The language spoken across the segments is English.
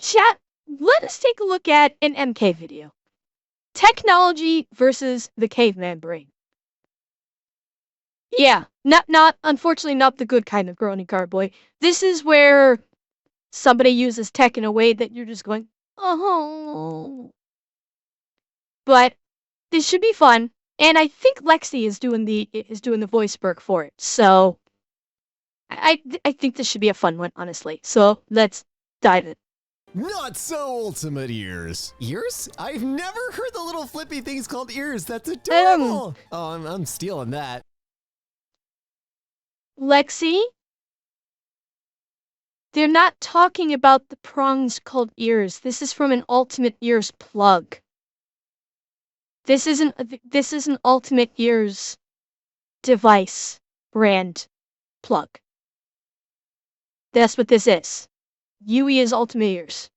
Chat, let us take a look at an MK video. Technology versus the caveman brain. Yeah, unfortunately not the good kind of groaning cowboy. This is where somebody uses tech in a way that you're just going, oh. But this should be fun, and I think Lexi is doing the voice work for it. So I think this should be a fun one, honestly. So let's dive in. Not so ultimate ears. Ears? I've never heard the little flippy things called ears. That's adorable. Oh, I'm stealing that. Lexi? They're not talking about the prongs called ears. This is from an Ultimate Ears plug. This is an Ultimate Ears device brand plug. That's what this is. UE is Ultimate Ears.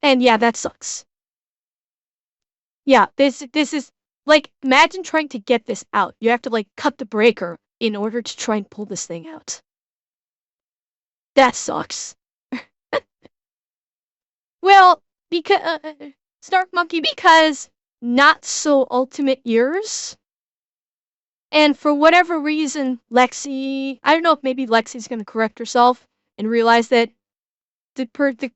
And yeah, that sucks. Yeah, this is like, imagine trying to get this out. You have to like cut the breaker in order to try and pull this thing out. That sucks. Well, because Snark Monkey, because not so Ultimate Ears. And for whatever reason, Lexi, I don't know if maybe Lexi's going to correct herself and realize that the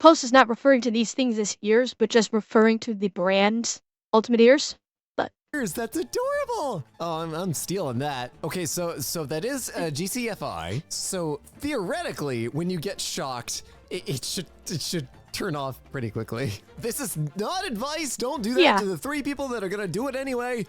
post is not referring to these things as ears, but just referring to the brand Ultimate Ears. But ears, that's adorable. Oh, I'm stealing that. Okay, so that is GCFI. So theoretically, when you get shocked, it should turn off pretty quickly. This is not advice. Don't do that to the 3 people that are gonna do it anyway.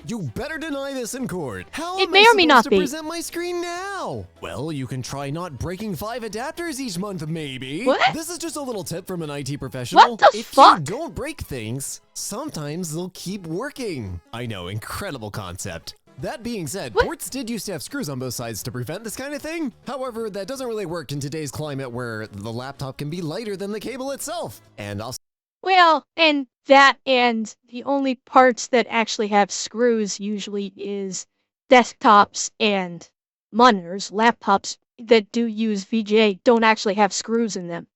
You better deny this in court. How am I supposed to present my screen now? Well, you can try not breaking 5 adapters each month, maybe. What? This is just a little tip from an IT professional. What the fuck? If you don't break things, sometimes they'll keep working. I know, incredible concept. That being said, ports did used to have screws on both sides to prevent this kind of thing. However, that doesn't really work in today's climate where the laptop can be lighter than the cable itself. And also, well, and the only parts that actually have screws usually is desktops and monitors. Laptops that do use VGA don't actually have screws in them.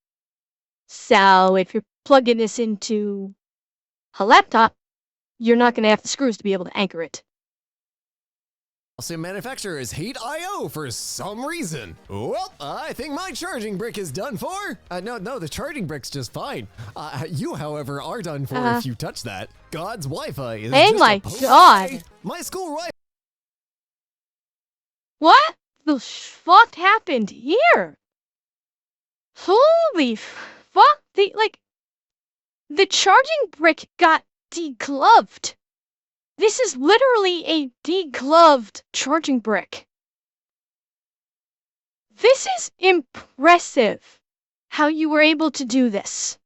So if you're plugging this into a laptop, you're not going to have the screws to be able to anchor it. Also, manufacturers hate I/O for some reason. Well, I think my charging brick is done for. No, the charging brick's just fine. You, however, are done for if you touch that. God's Wi-Fi is just my God. My school Wi-Fi. What the fuck happened here? Holy fuck! The charging brick got degloved. This is literally a degloved charging brick. This is impressive how you were able to do this.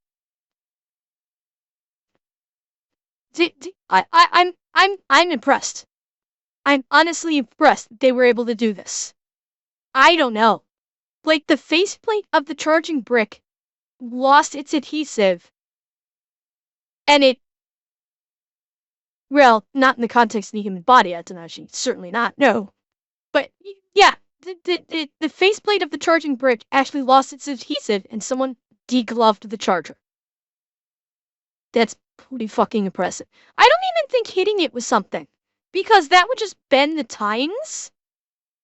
I'm impressed. I'm honestly impressed that they were able to do this. I don't know. Like, the faceplate of the charging brick lost its adhesive, and it, well, not in the context of the human body, Atanashi. Certainly not, no. But, yeah, the faceplate of the charging brick actually lost its adhesive, and someone degloved the charger. That's pretty fucking impressive. I don't even think hitting it was something, because that would just bend the tines.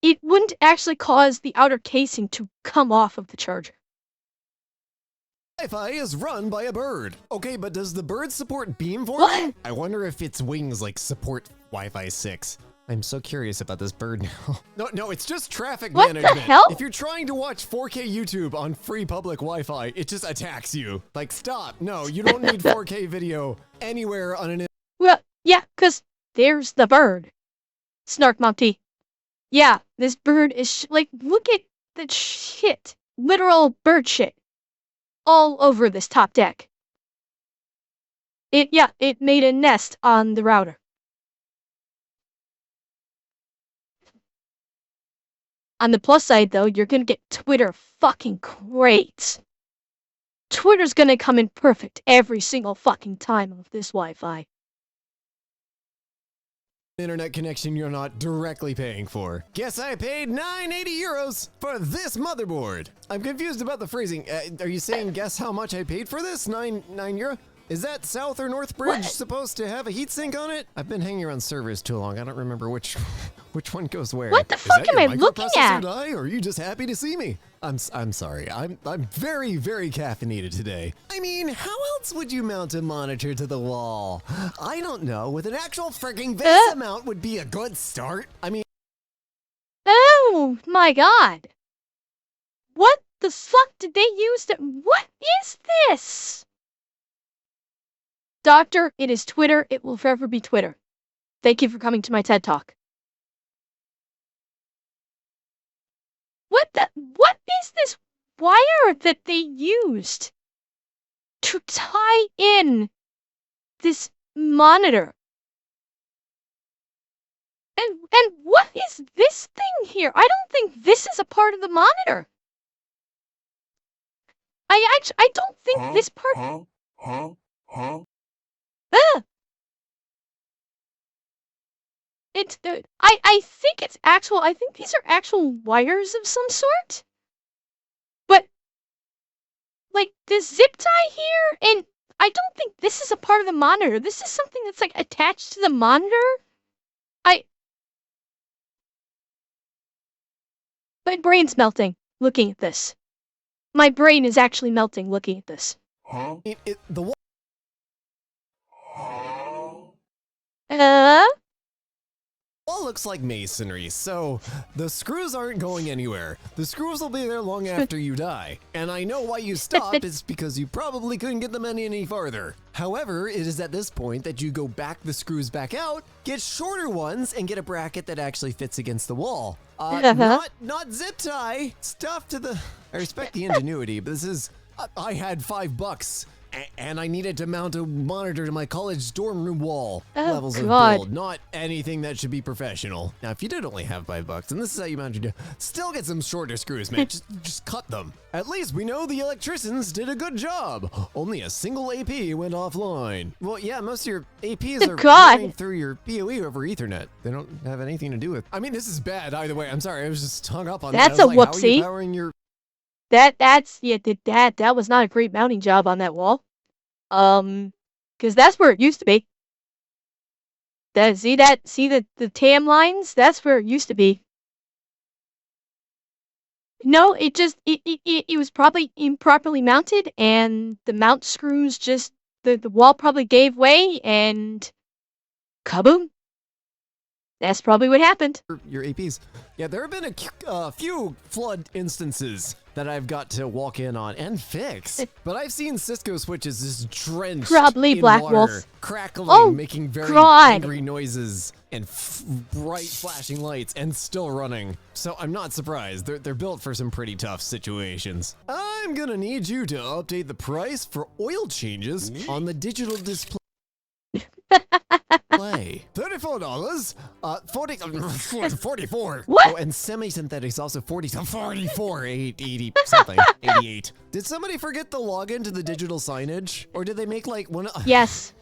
It wouldn't actually cause the outer casing to come off of the charger. Wi-Fi is run by a bird. Okay, but does the bird support beamforming? I wonder if its wings like support Wi-Fi 6. I'm so curious about this bird now. No, it's just traffic management. What the hell? If you're trying to watch 4K YouTube on free public Wi-Fi, it just attacks you. Like, stop. No, you don't need 4K video anywhere on an... Well, yeah, because there's the bird. Snark Monkey. Yeah, this bird is like, look at the shit. Literal bird shit. All over this top deck. It made a nest on the router. On the plus side, though, you're gonna get Twitter fucking great. Twitter's gonna come in perfect every single fucking time of this Wi-Fi. internet connection you're not directly paying for. Guess I paid 980 euros for this motherboard. I'm confused about the phrasing. Are you saying guess how much I paid for this? 9 euro? Is that South or North Bridge supposed to have a heatsink on it? I've been hanging around servers too long. I don't remember which one goes where. What the fuck am I looking at? Die, or are you just happy to see me? I'm sorry. I'm very, very caffeinated today. I mean, how else would you mount a monitor to the wall? I don't know. With an actual freaking VESA mount would be a good start. I mean, oh my god. What the fuck did they use to— what is this? Doctor, it is Twitter. It will forever be Twitter. Thank you for coming to my TED Talk. What is this wire that they used to tie in this monitor? And what is this thing here? I don't think this is a part of the monitor. I don't think this part— I think it's actual— I think these are actual wires of some sort. But, like, this zip tie here, and I don't think this is a part of the monitor. This is something that's, like, attached to the monitor. My brain's melting looking at this. My brain is actually melting looking at this. The wall looks like masonry, so the screws aren't going anywhere. The screws will be there long after you die. And I know why you stopped. It's because you probably couldn't get them any farther. However, it is at this point that you go back the screws back out, get shorter ones, and get a bracket that actually fits against the wall. Not zip tie. Stuff to the— I respect the ingenuity, but this is— I had $5. And I needed to mount a monitor to my college dorm room wall. Levels of build, not anything that should be professional. Now, if you did only have $5, and this is how you mount your— still get some shorter screws, man. just cut them. At least we know the electricians did a good job. Only a single AP went offline. Well, yeah, most of your APs are running through your PoE over Ethernet. They don't have anything to do with— I mean, this is bad either way. I'm sorry, I was just hung up on that. That's a whoopsie. How are you powering your— that was not a great mounting job on that wall. Because that's where it used to be. See the TAM lines? That's where it used to be. No, it was probably improperly mounted, and the mount screws just— the wall probably gave way, and kaboom. That's probably what happened. Your APs. Yeah, there have been a few flood instances that I've got to walk in on and fix. But I've seen Cisco switches just drenched in Black water, Wolf. crackling, making very angry noises, and bright flashing lights, and still running. So I'm not surprised. They're built for some pretty tough situations. I'm gonna need you to update the price for oil changes on the digital display. $34, 44. What? Oh, and semi-synthetics also 44, 80 something, 88. Did somebody forget the login to the digital signage, or did they make like one? Yes.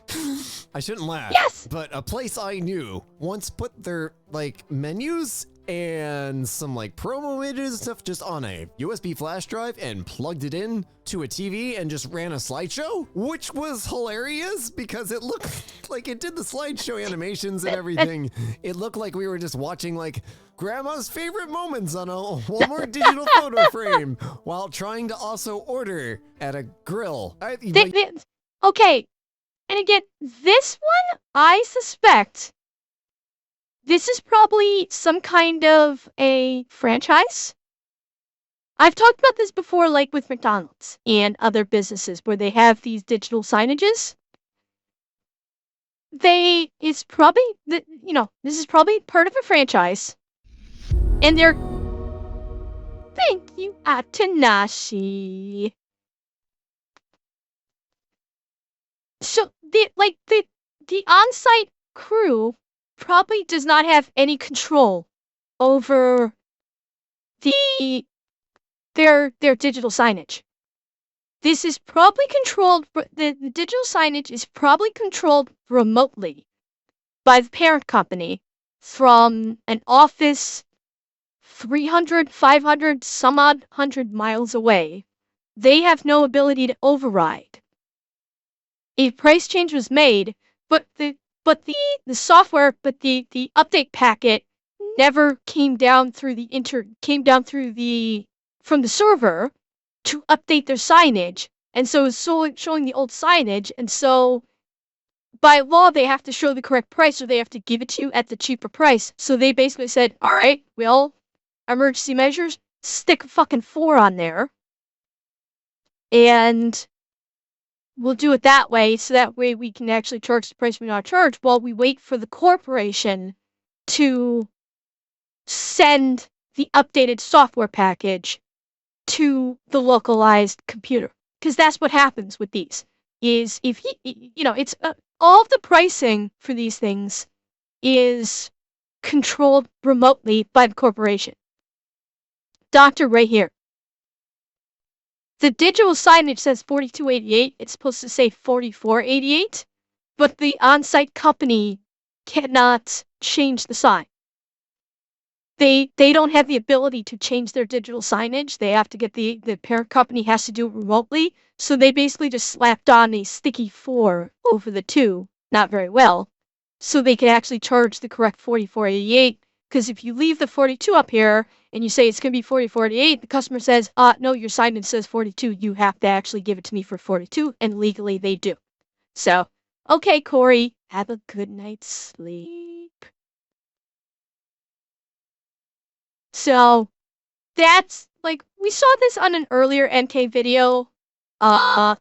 I shouldn't laugh. Yes. But a place I knew once put their like menus and some like promo images and stuff just on a USB flash drive and plugged it in to a TV and just ran a slideshow, which was hilarious because it looked like it did the slideshow animations and everything. It looked like we were just watching like grandma's favorite moments on a Walmart digital photo frame while trying to also order at a grill. Okay, and again, this one, I suspect this is probably some kind of a franchise. I've talked about this before, like with McDonald's and other businesses where they have these digital signages. It's probably, this is probably part of a franchise. And they're— thank you, Atanashi. So, the on-site crew probably does not have any control over their digital signage. This is probably controlled— the digital signage is probably controlled remotely by the parent company, from an office 300, 500, some odd 100 miles away, they have no ability to override. A price change was made, but the software, but the update packet never came down through from the server to update their signage, and so it's showing the old signage, and so by law they have to show the correct price, or they have to give it to you at the cheaper price. So they basically said, all right, well, emergency measures, stick a fucking 4 on there, and we'll do it that way, so that way we can actually charge the price we want to charge while we wait for the corporation to send the updated software package to the localized computer. Because that's what happens with these, is if it's all of the pricing for these things is controlled remotely by the corporation. Doctor, right here. The digital signage says 4288. It's supposed to say 4488, but the on-site company cannot change the sign. They don't have the ability to change their digital signage. They have to get the parent company has to do it remotely. So they basically just slapped on a sticky 4 over the 2, not very well, so they can actually charge the correct 4488. Because if you leave the 42 up here and you say it's going to be 4488, the customer says, no, your signage says 42. You have to actually give it to me for 42, and legally they do. So, okay, Corey, have a good night's sleep. So, that's, like, we saw this on an earlier NK video,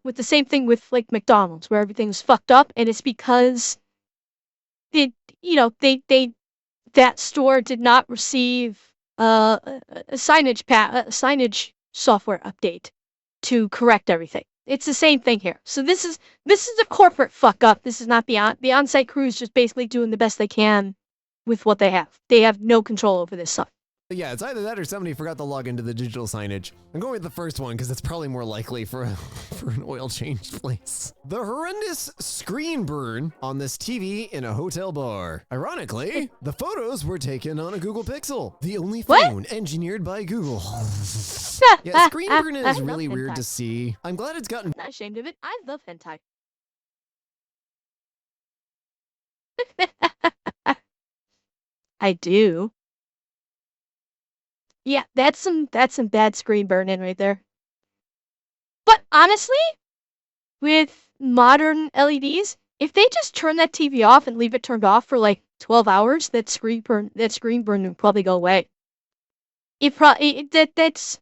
with the same thing with, like, McDonald's, where everything was fucked up, and it's because that store did not receive a signage software update to correct everything. It's the same thing here. So this is a corporate fuck up. This is not the on-site crews just basically doing the best they can with what they have. They have no control over this stuff. Yeah, it's either that or somebody forgot to log into the digital signage. I'm going with the first one because it's probably more likely for an oil change place. The horrendous screen burn on this TV in a hotel bar. Ironically, the photos were taken on a Google Pixel, the only phone engineered by Google. Yeah, screen burn is really weird to see. I'm glad it's gotten... I'm not ashamed of it. I love hentai. I do. Yeah, that's some bad screen burn-in right there. But honestly, with modern LEDs, if they just turn that TV off and leave it turned off for like 12 hours, that screen burn would probably go away. That's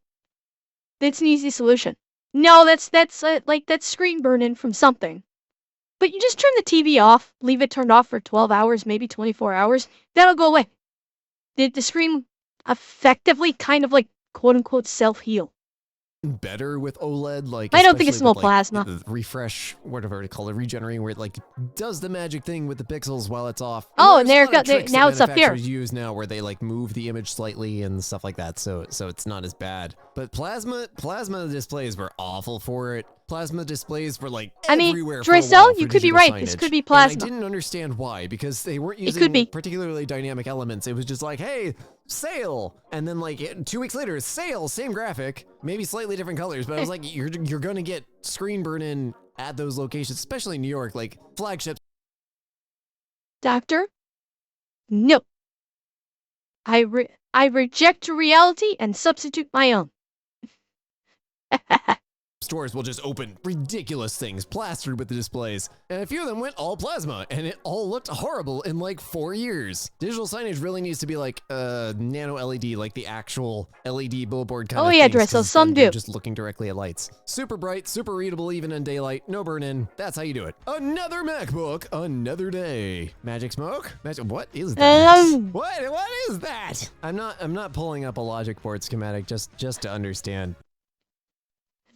an easy solution. No, that's screen burn-in from something. But you just turn the TV off, leave it turned off for 12 hours, maybe 24 hours, that'll go away. The screen effectively kind of like quote-unquote self-heal. Better with OLED, like I don't think it's no like, plasma. Refresh, whatever to call it, regenerating, where it like does the magic thing with the pixels while it's off. Oh, and now it's up here. Use now where they like move the image slightly and stuff like that, so it's not as bad. But plasma displays were awful for it. Plasma displays were like everywhere. Dracel, you could be right. This could be plasma. And I didn't understand why, because they weren't using particularly dynamic elements. It was just like, hey, sale, and then like 2 weeks later, sale, same graphic, maybe slightly different colors, but I was like, you're gonna get screen burn in at those locations, especially in New York, like flagships. Doctor, no. I reject reality and substitute my own. Stores will just open ridiculous things plastered with the displays, and a few of them went all plasma, and it all looked horrible in like 4 years. Digital signage really needs to be like nano LED, like the actual LED billboard kind of thing. Oh yeah, Dressel, some do. Just looking directly at lights. Super bright, super readable even in daylight, no burn-in. That's how you do it. Another MacBook, another day. Magic smoke? What is that? What is that? I'm not pulling up a logic board schematic just to understand.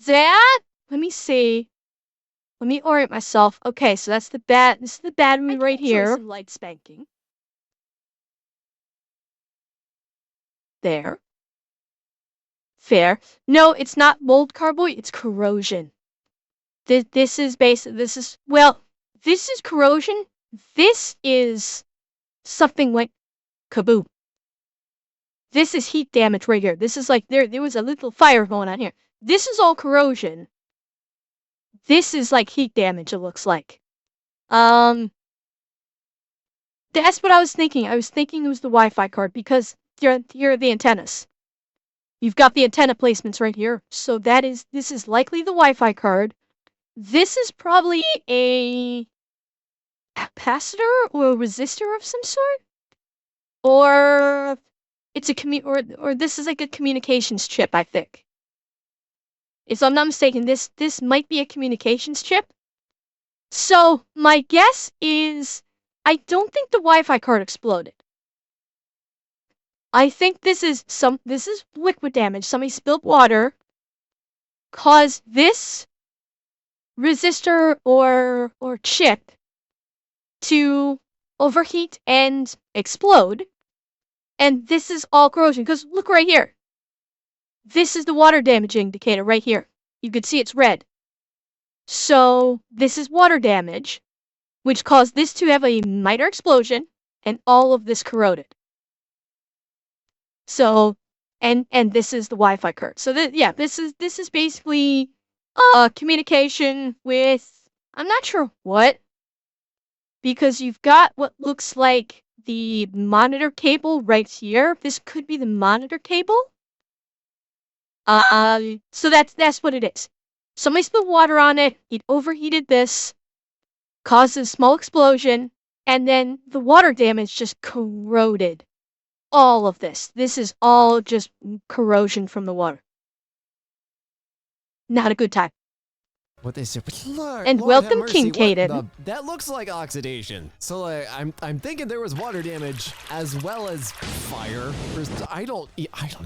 That? Let me see. Let me orient myself. Okay, so that's the bat. This is the battery right here. Some light spanking. There. Fair. No, it's not mold carboy. It's corrosion. This is corrosion. This is something like kaboom. This is heat damage right here. This is like, there was a little fire going on here. This is all corrosion. This is like heat damage, it looks like. That's what I was thinking. I was thinking it was the Wi-Fi card because here are the antennas. You've got the antenna placements right here. So this is likely the Wi-Fi card. This is probably a capacitor or a resistor of some sort. Or it's or this is like a communications chip, I think. If I'm not mistaken, this might be a communications chip. So my guess is I don't think the Wi-Fi card exploded. I think this is liquid damage. Somebody spilled water, caused this resistor or chip to overheat and explode. And this is all corrosion. Because look right here. This is the water damage indicator right here. You can see it's red. So this is water damage, which caused this to have a minor explosion and all of this corroded. So, and this is the Wi-Fi card. So this is basically communication with, I'm not sure what, because you've got what looks like the monitor cable right here. This could be the monitor cable. So that's what it is. Somebody spilled water on it, it overheated this, caused a small explosion, and then the water damage just corroded all of this. This is all just corrosion from the water. Not a good time. What they say? And Lord welcome, have mercy, Kincaid. that looks like oxidation. So like, I'm thinking there was water damage as well as fire. I don't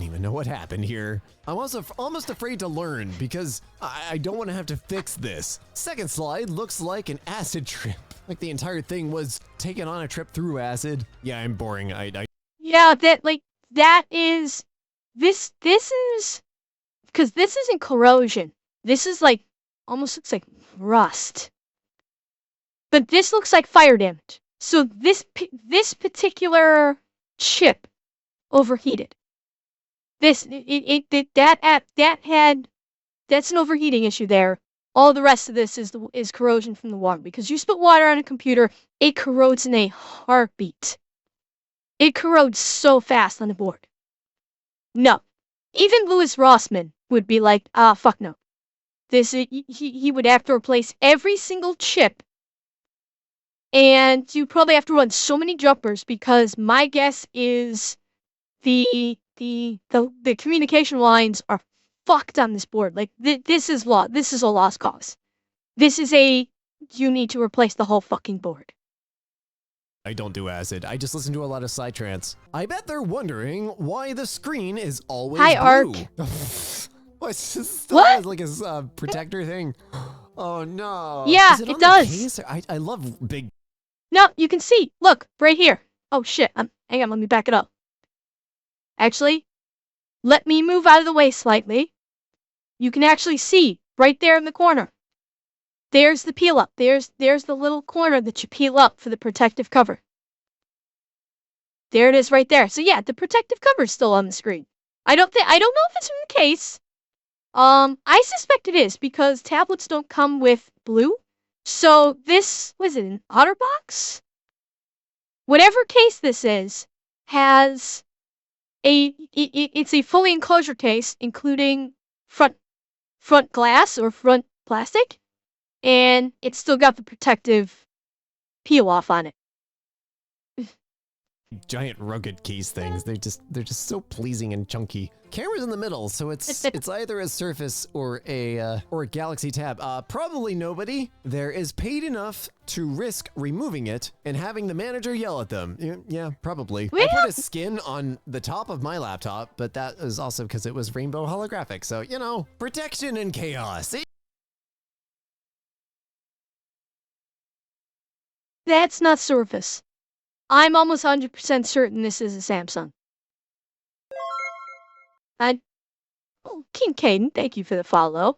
even know what happened here. I'm also almost afraid to learn because I don't want to have to fix this. Second slide looks like an acid trip. Like the entire thing was taken on a trip through acid. Yeah, I'm boring. Yeah, that is this is because this isn't corrosion. This is like almost looks like rust. But this looks like fire damage. So this particular chip overheated. That's an overheating issue there. All the rest of this is corrosion from the water because you spit water on a computer, it corrodes in a heartbeat. It corrodes so fast on the board. No. Even Louis Rossmann would be like, fuck no. He would have to replace every single chip. And you probably have to run so many jumpers because my guess is the communication lines are fucked on this board. Like this is a lost cause. You need to replace the whole fucking board. I don't do acid. I just listen to a lot of psytrance. I bet they're wondering why the screen is always Hi, blue. Ark. What's this? What? Like a protector thing? Oh no. Yeah, Is it on does. The case? I love big. No, you can see. Look, right here. Oh shit. Hang on, let me back it up. Actually, let me move out of the way slightly. You can actually see right there in the corner. There's the peel up. There's the little corner that you peel up for the protective cover. There it is right there. So yeah, the protective cover is still on the screen. I don't know if it's in the case. I suspect it is because tablets don't come with blue. So this, was it an OtterBox? Whatever case this is, has it's a fully enclosure case, including front glass or front plastic, and it's still got the protective peel off on it. Giant rugged case things. They're just so pleasing and chunky. Camera's in the middle, so it's either a Surface or a Galaxy Tab. Probably nobody there is paid enough to risk removing it and having the manager yell at them. Yeah, probably. I put a skin on the top of my laptop, but that is also because it was rainbow holographic. So, you know, protection and chaos. That's not Surface. I'm almost 100% certain this is a Samsung. Kincaid, thank you for the follow.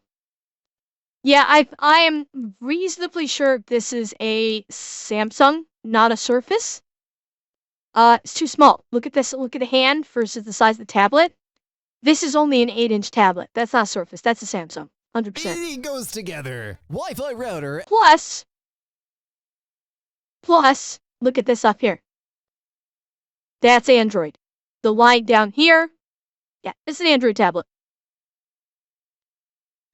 Yeah, I am reasonably sure this is a Samsung, not a Surface. It's too small. Look at this. Look at the hand versus the size of the tablet. This is only an 8-inch tablet. That's not Surface. That's a Samsung. 100%. It goes together. Wi-Fi router. Plus, look at this up here. That's Android. The line down here, yeah, it's an Android tablet.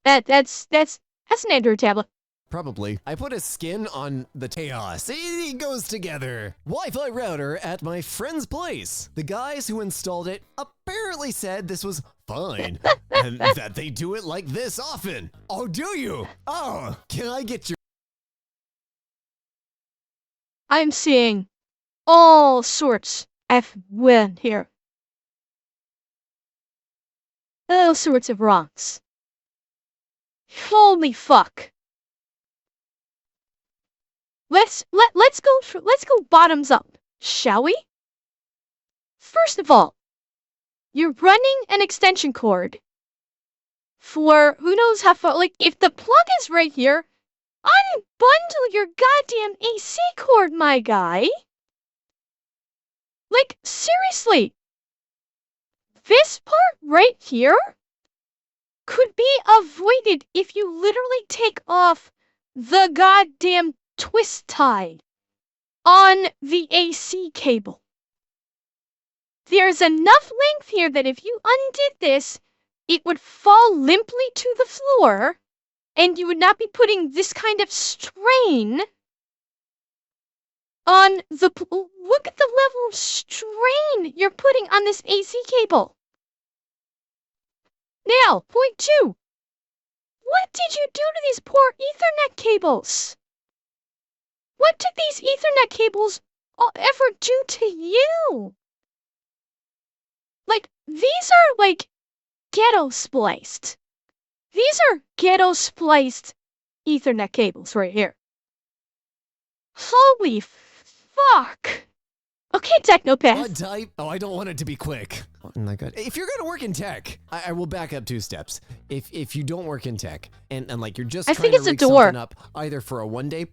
That's an Android tablet. Probably. I put a skin on the chaos. It goes together. Wi-Fi router at my friend's place. The guys who installed it apparently said this was fine and that they do it like this often. Oh, do you? Oh, can I get your... I'm seeing all sorts of win here. All sorts of wrongs. Holy fuck. Let's go bottoms up, shall we? First of all, you're running an extension cord for who knows how far. Like, if the plug is right here, unbundle your goddamn AC cord, my guy. Like, seriously, this part right here could be avoided if you literally take off the goddamn twist tie on the AC cable. There's enough length here that if you undid this, it would fall limply to the floor, and you would not be putting this kind of strain on the... Look at the level of strain you're putting on this AC cable. Now, point 2. What did you do to these poor Ethernet cables? What did these Ethernet cables ever do to you? Like, these are, like, ghetto spliced. These are ghetto spliced Ethernet cables right here. Holy fuck. Okay, Technopath. Blood type? Oh, I don't want it to be quick. Oh my god. If you're gonna work in tech, I will back up 2 steps. If you don't work in tech and like you're just trying to rig something up either for a one-day,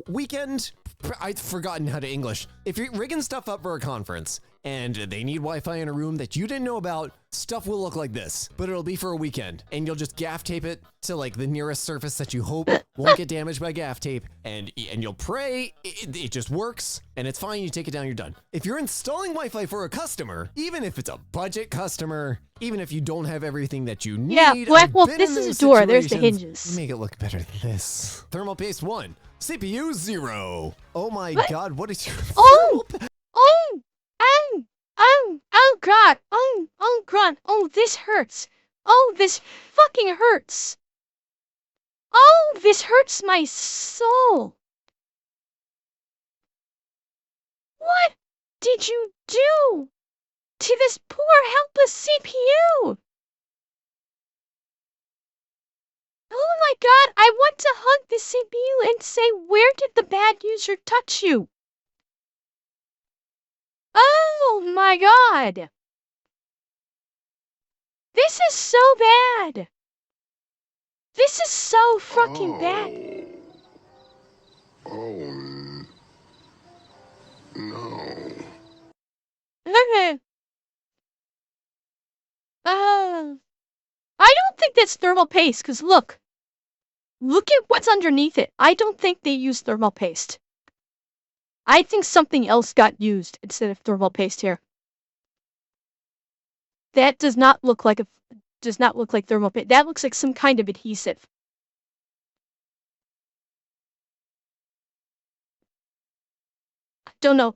weekend. I've forgotten how to English. If you're rigging stuff up for a conference and they need Wi-Fi in a room that you didn't know about, stuff will look like this, but it'll be for a weekend, and you'll just gaff tape it to like the nearest surface that you hope won't get damaged by gaff tape, and you'll pray it just works, and it's fine. You take it down, you're done. If you're installing Wi-Fi for a customer, even if it's a budget customer, even if you don't have everything that you need, yeah, well, this is a door. There's the hinges. Make it look better than this. Thermal paste 1. CPU 0. Oh my god, what is your God. Oh, this hurts. Oh, this fucking hurts. Oh, this hurts my soul. What did you do to this poor helpless CPU? Oh my god, I want to hug the CPU and say, where did the bad user touch you? Oh my god. This is so bad. This is so fucking bad. Oh, no. Okay. I don't think that's thermal paste, because look at what's underneath it. I don't think they used thermal paste. I think something else got used instead of thermal paste here. That does not look like thermal paste. That looks like some kind of adhesive. I don't know.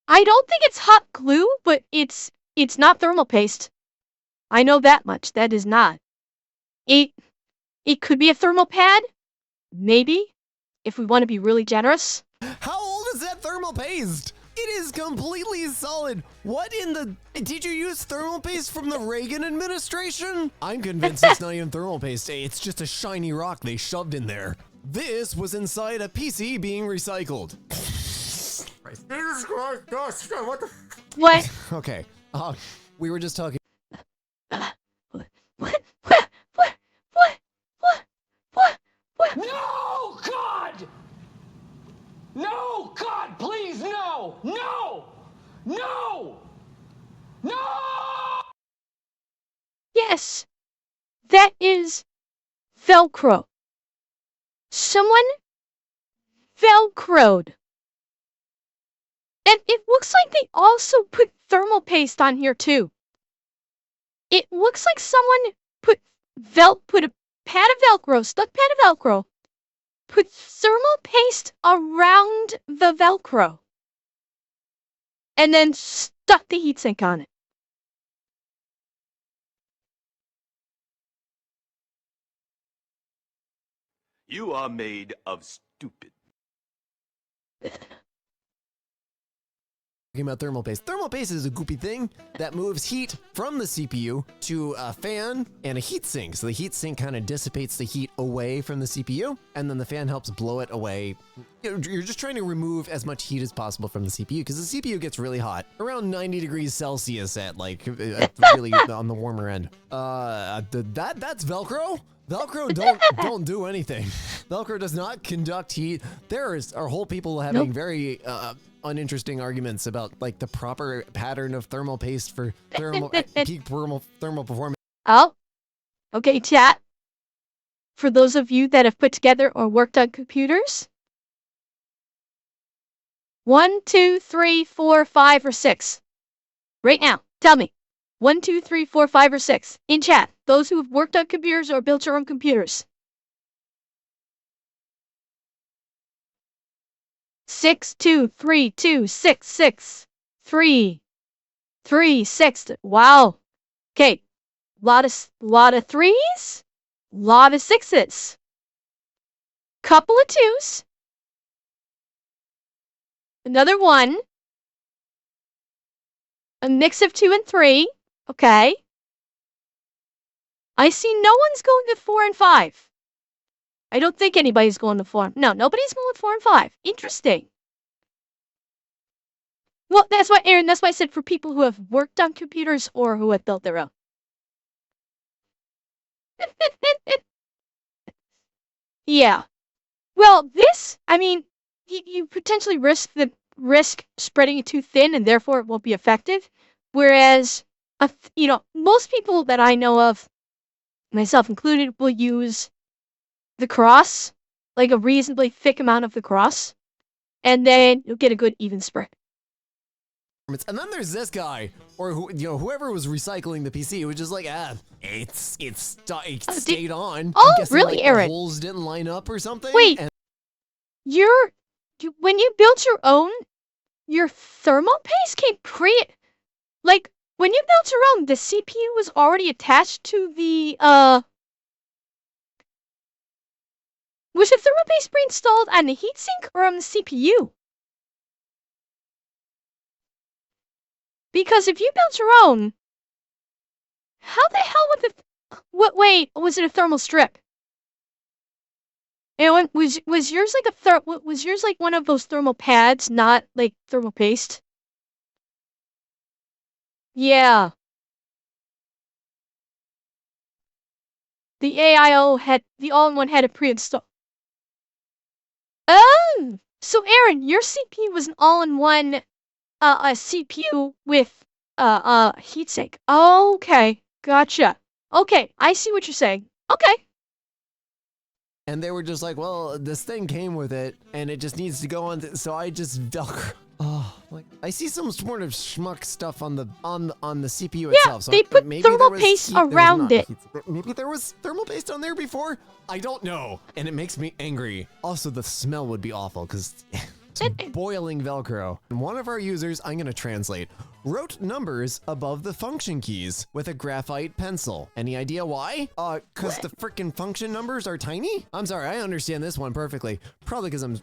I don't think it's hot glue, but it's not thermal paste. I know that much. That is not. It could be a thermal pad, maybe, if we want to be really generous. How old is that thermal paste? It is completely solid. What in the... Did you use thermal paste from the Reagan administration? I'm convinced it's not even thermal paste. It's just a shiny rock they shoved in there. This was inside a PC being recycled. Jesus Christ, what the... What? Okay, we were just talking... No, God! No, God God, please, no! No! No! No! Yes, that is Velcro. Someone Velcroed. And it looks like they also put thermal paste on here too. It looks like someone put a pad of Velcro, stuck pad of Velcro, put thermal paste around the Velcro, and then stuck the heatsink on it. You are made of stupid. Talking about thermal paste. Thermal paste is a goopy thing that moves heat from the CPU to a fan and a heatsink. So the heatsink kind of dissipates the heat away from the CPU, and then the fan helps blow it away. You're just trying to remove as much heat as possible from the CPU because the CPU gets really hot, around 90 degrees Celsius at like really on the warmer end. That's Velcro. Velcro don't do anything. Velcro does not conduct heat. There are whole people having very uninteresting arguments about like the proper pattern of thermal paste for peak thermal performance. Oh, okay, chat. For those of you that have put together or worked on computers, 1, 2, 3, 4, 5, or 6. Right now, tell me. 1, 2, 3, 4, 5, or 6 in chat. Those who have worked on computers or built your own computers. 6, 2, 3, 2, 6, 6, 3, 3, 6. Wow. Okay. Lot of threes. Lot of sixes. Couple of twos. Another 1. A mix of 2 and 3. Okay. I see no one's going to 4 and 5. I don't think anybody's going to 4. No, nobody's going with 4 and 5. Interesting. Well, that's why, Aaron, that's why I said for people who have worked on computers or who have built their own. Yeah. Well, this, I mean, you potentially risk spreading it too thin and therefore it won't be effective. Whereas, most people that I know of, myself included, will use the cross, like a reasonably thick amount of the cross, and then you'll get a good even spread. And then there's this guy, or whoever was recycling the PC, was just like, it stayed on. Oh, I'm guessing, really, like, Aaron? the holes didn't line up or something. Wait, and when you built your own, your thermal paste came when you built your own, the CPU was already attached to the, was the thermal paste pre-installed on the heatsink or on the CPU? Because if you built your own, how the hell wait, was it a thermal strip? And was yours like one of those thermal pads, not like thermal paste? Yeah. The the all-in-one had a pre-installed. Oh, so Aaron, your CPU was an all-in-one a CPU with heatsink. Okay, gotcha. Okay, I see what you're saying. Okay. And they were just like, well, this thing came with it, and it just needs to go on. So I just Velcro. Oh, like I see some sort of schmuck stuff on the CPU itself. So they put maybe thermal paste around it. Maybe there was thermal paste on there before. I don't know, and it makes me angry. Also, the smell would be awful because it's boiling Velcro. And one of our users, I'm gonna translate, wrote numbers above the function keys with a graphite pencil. Any idea why? Cause the freaking function numbers are tiny? I'm sorry, I understand this one perfectly. Probably because I'm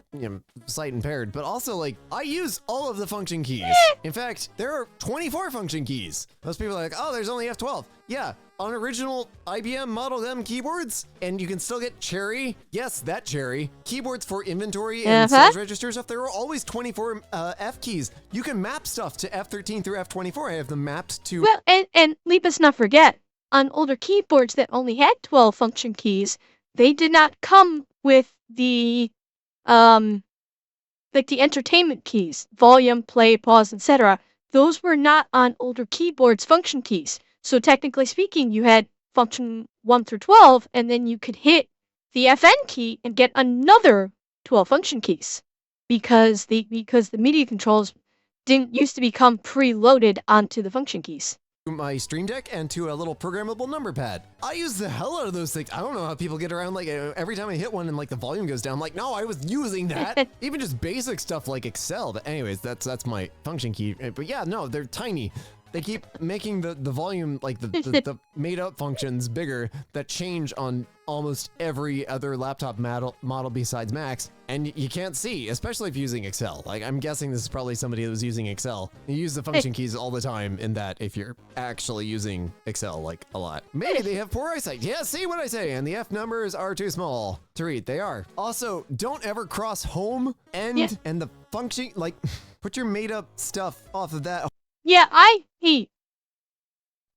sight impaired, but also like I use all of the function keys. In fact, there are 24 function keys. Most people are like, oh, there's only F12. Yeah, on original IBM Model M keyboards, and you can still get Cherry. Yes, that Cherry. Keyboards for inventory and sales register stuff. There are always 24 F keys. You can map stuff to F13 through F24. I have them mapped to... Well, and let us not forget, on older keyboards that only had 12 function keys, they did not come with the like the entertainment keys, volume, play, pause, etc., those were not on older keyboards function keys. So technically speaking, you had function 1 through 12, and then you could hit the FN key and get another 12 function keys because the media controls didn't used to become preloaded onto the function keys. My Stream Deck and to a little programmable number pad. I use the hell out of those things. I don't know how people get around, like, every time I hit one and like the volume goes down, I'm like, no, I was using that. Even just basic stuff like Excel. But anyways, that's my function key. But yeah, no, they're tiny. They keep making the volume, like the made up functions bigger that change on almost every other laptop model besides Macs, and you can't see, especially if you're using Excel. Like, I'm guessing this is probably somebody that was using Excel. You use the function keys all the time in that if you're actually using Excel, like, a lot. Maybe they have poor eyesight. Yeah, see what I say, and the F numbers are too small to read. They are. Also, don't ever cross home, end, and the function, like, put your made up stuff off of that. Yeah, I hate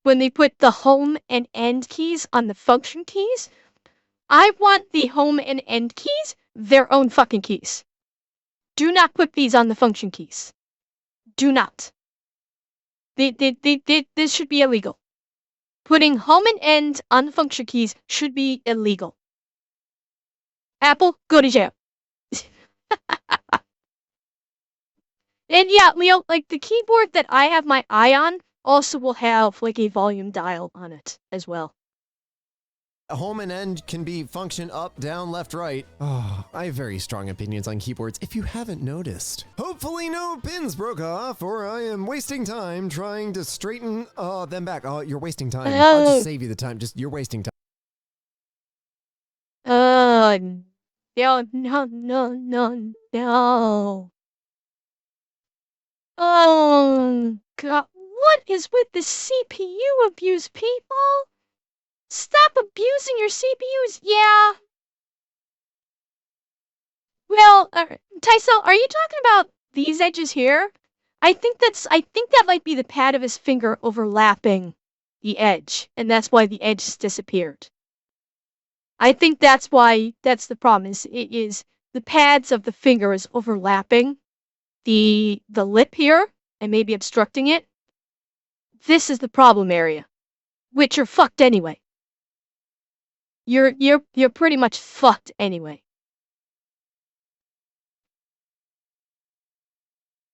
when they put the home and end keys on the function keys. I want the home and end keys their own fucking keys. Do not put these on the function keys. Do not. This should be illegal. Putting home and end on the function keys should be illegal. Apple, go to jail. And yeah, Leo, like the keyboard that I have my eye on also will have like a volume dial on it as well. Home and end can be function up, down, left, right. Oh, I have very strong opinions on keyboards if you haven't noticed. Hopefully no pins broke off or I am wasting time trying to straighten them back. Oh, you're wasting time. I'll just save you the time. You're wasting time. No. Oh, God. What is with the CPU abuse, people? Stop abusing your CPUs. Yeah. Well, Tyso, are you talking about these edges here? I think that might be the pad of his finger overlapping the edge, and that's why the edge has disappeared. I think that's why that's the problem. Is the pads of the finger is overlapping the lip here and maybe obstructing it. This is the problem area, which you're fucked anyway. You're pretty much fucked anyway.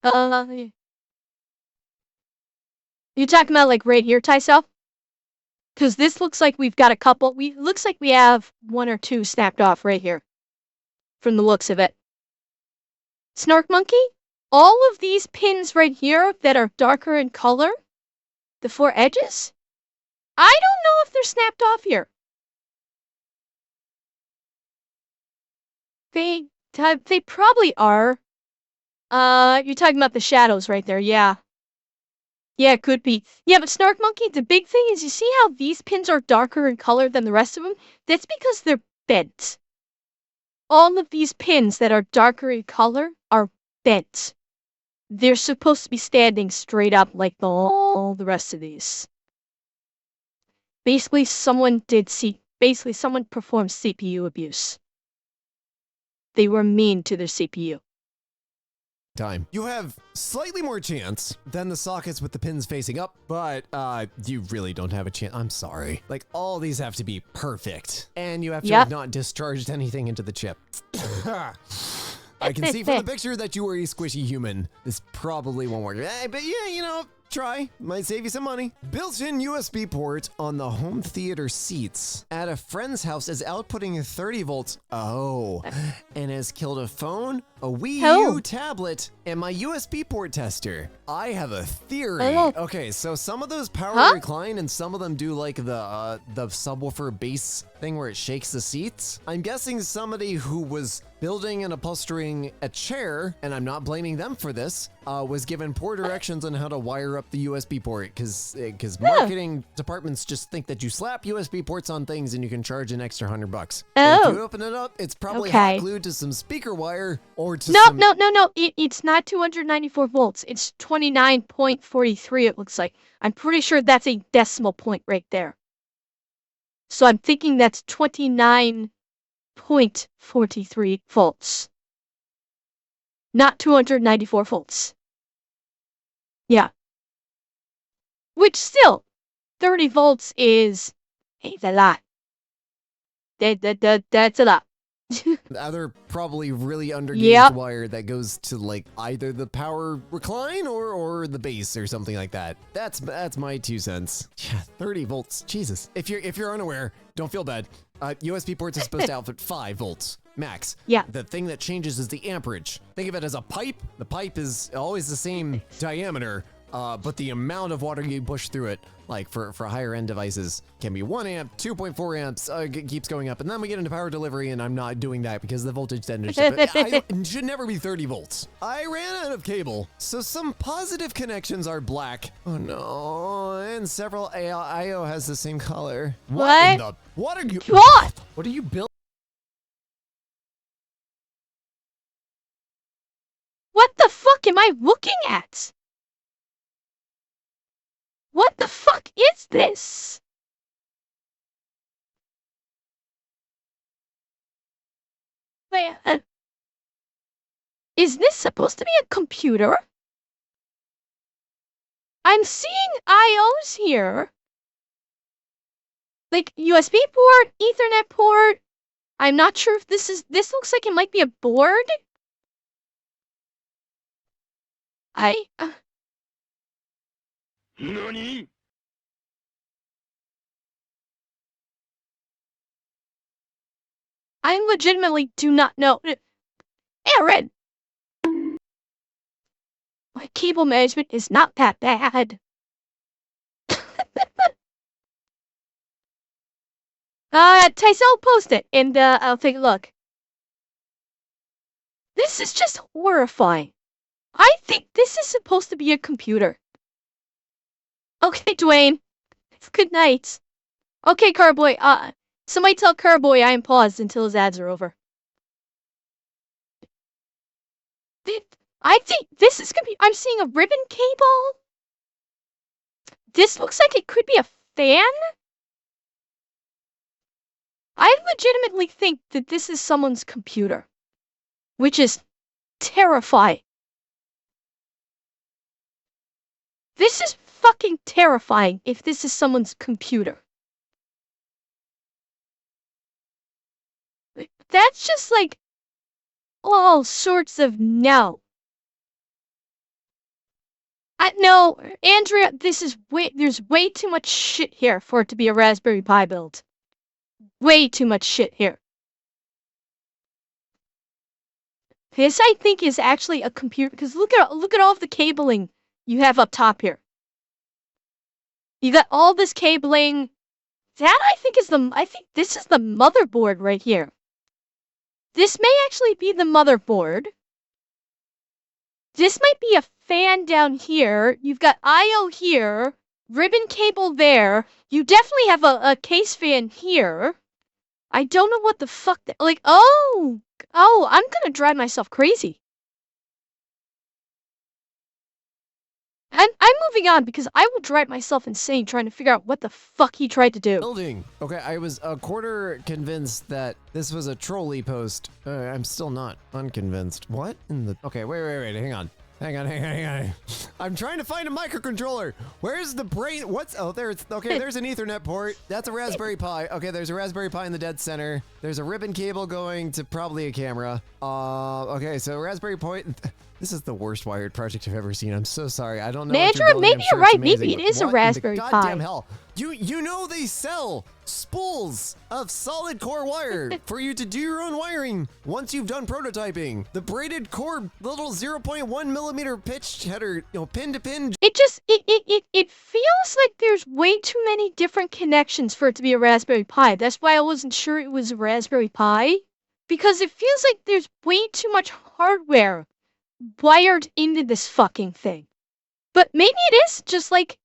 You're talking about like right here, Tyso? Because this looks like we've got a couple. Looks like we have one or two snapped off right here, from the looks of it. Snark Monkey, all of these pins right here that are darker in color, the four edges, I don't know if they're snapped off here. They probably are. You're talking about the shadows right there, yeah. Yeah, it could be. Yeah, but Snark Monkey, the big thing is you see how these pins are darker in color than the rest of them? That's because they're bent. All of these pins that are darker in color are bent. They're supposed to be standing straight up like all the rest of these. Basically, someone performed CPU abuse. They were mean to their CPU. Time. You have slightly more chance than the sockets with the pins facing up, but you really don't have a chance. I'm sorry. Like, all these have to be perfect. And you have to have not discharged anything into the chip. I can see from the picture that you are a squishy human. This probably won't work. But yeah, you know, try. Might save you some money. Built-in USB port on the home theater seats. At a friend's house is outputting 30 volts. Oh, and has killed a phone, a Wii U tablet, and my USB port tester. I have a theory. Okay, so some of those power recline and some of them do like the subwoofer bass thing where it shakes the seats. I'm guessing somebody who was building and upholstering a chair, and I'm not blaming them for this, was given poor directions on how to wire up the USB port, because marketing departments just think that you slap USB ports on things and you can charge an extra $100. If you open it up, it's probably hot glued to some speaker wire or to some... No. It's not 294 volts. It's 29.43, it looks like. I'm pretty sure that's a decimal point right there. So I'm thinking that's 29.43 volts. not 294 volts. Yeah. Which still, 30 volts is a lot. That's a lot. Other probably really undergauged Yep. wire that goes to like either the power recline or the base or something like that. That's my 2 cents. Yeah, 30 volts. Jesus. If you're unaware, don't feel bad. USB ports are supposed to output 5 volts max. Yeah. The thing that changes is the amperage. Think of it as a pipe. The pipe is always the same diameter, but the amount of water you push through it, like for higher end devices, can be 1 amp, 2.4 amps, keeps going up. And then we get into power delivery, and I'm not doing that because the voltage then should never be 30 volts. I ran out of cable, so some positive connections are black. Oh no, and several IO has the same color. What are you? What? What are you building? What the fuck am I looking at? What the fuck is this? Wait, is this supposed to be a computer? I'm seeing IOs here. Like USB port, Ethernet port. I'm not sure if this looks like it might be a board. NANI? I legitimately do not know. Aaron! My cable management is not that bad. Tyso, post it, and I'll take a look. This is just horrifying. I think this is supposed to be a computer. Okay, Dwayne. Good night. Okay, Carboy, somebody tell Carboy I am paused until his ads are over. I think this is gonna be. I'm seeing a ribbon cable. This looks like it could be a fan. I legitimately think that this is someone's computer, which is terrifying. This is fucking terrifying if this is someone's computer. That's just like all sorts of no. No, Andrea, there's way too much shit here for it to be a Raspberry Pi build. Way too much shit here. This, I think, is actually a computer, because look at all of the cabling you have up top here. You got all this cabling. That, I think this is the motherboard right here. This may actually be the motherboard. This might be a fan down here. You've got I/O here, ribbon cable there. You definitely have a case fan here. I don't know what the fuck oh, I'm gonna drive myself crazy. I'm moving on because I will drive myself insane trying to figure out what the fuck he tried to do. Building. Okay, I was a quarter convinced that this was a trolley post. I'm still not unconvinced. What in the? Okay, wait. Hang on. I'm trying to find a microcontroller. Where's the brain? Oh, there's an Ethernet port. That's a Raspberry Pi. Okay, there's a Raspberry Pi in the dead center. There's a ribbon cable going to probably a camera. Okay, so Raspberry Pi. This is the worst wired project I've ever seen. I'm so sorry. I don't know. Andrew, maybe you're right. Maybe it is a Raspberry Pi. Goddamn hell. You know they sell spools of solid core wire for you to do your own wiring once you've done prototyping. The braided core little 0.1 millimeter pitch header, pin to pin. It feels like there's way too many different connections for it to be a Raspberry Pi. That's why I wasn't sure it was a Raspberry Pi, because it feels like there's way too much hardware wired into this fucking thing. But maybe it is just like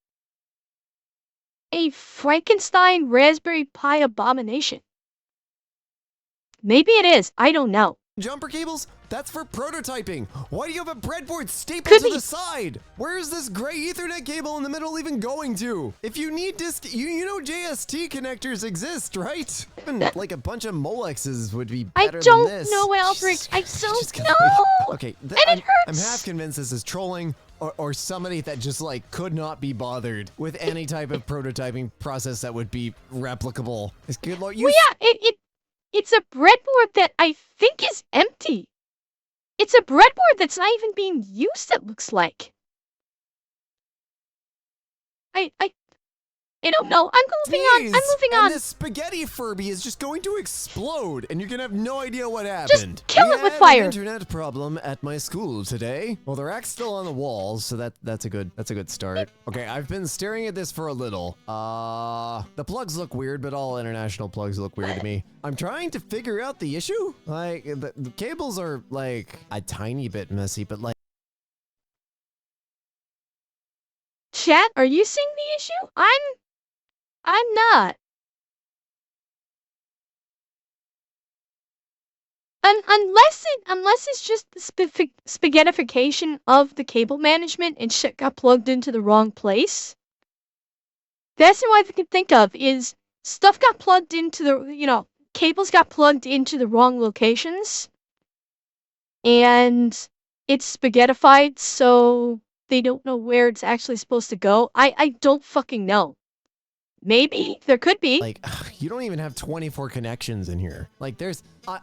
a Frankenstein Raspberry Pi abomination. Maybe it is. I don't know. Jumper cables? That's for prototyping. Why do you have a breadboard stapled Could to be. the side? Where is this gray Ethernet cable in the middle even going to? If you need disk, you know JST connectors exist, right? Even like a bunch of Molexes would be I better than don't this. know, Albrecht. I Just don't gonna, know. okay, And it I'm hurts. half convinced this is trolling. Or somebody that just like could not be bothered with any type of prototyping process that would be replicable. It's good Lord, you Well, yeah, it's a breadboard that I think is empty. It's a breadboard that's not even being used, it looks like. I don't know. I'm moving on. I'm moving on. And this spaghetti Furby is just going to explode, and you're gonna have no idea what Just happened. kill We it with had fire. An internet problem at my school today. Well, the rack's still on the walls, so that's a good start. Okay, I've been staring at this for a little. The plugs look weird, but all international plugs look weird to me. I'm trying to figure out the issue. Like the cables are like a tiny bit messy, but like. Chat, are you seeing the issue? I'm not. Unless it's just the spaghettification of the cable management and shit got plugged into the wrong place. That's what I can think of is stuff got plugged into the, cables got plugged into the wrong locations. And it's spaghettified, so they don't know where it's actually supposed to go. I don't fucking know. Maybe. There could be. Like, you don't even have 24 connections in here. Like,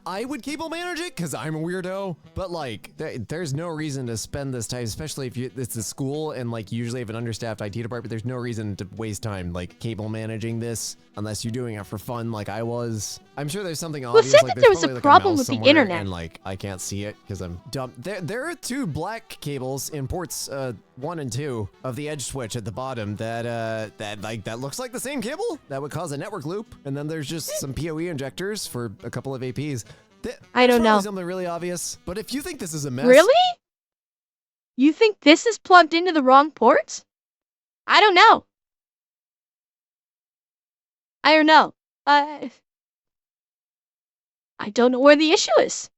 I would cable manage it because I'm a weirdo, but like, there's no reason to spend this time, especially if it's a school and like you usually have an understaffed IT department. There's no reason to waste time like cable managing this unless you're doing it for fun like I was. I'm sure there's something obvious. Well, said like, that there was probably, a like, problem mouse with the somewhere, internet. and like I can't see it because I'm dumb. There are two black cables in ports 1 and 2 of the edge switch at the bottom that looks like the same cable that would cause a network loop, and then there's just some PoE injectors for a couple of APs. I don't know. Something really obvious, but if you think this is a mess, Really? You think this is plugged into the wrong ports? I don't know. I don't know. I don't know where the issue is.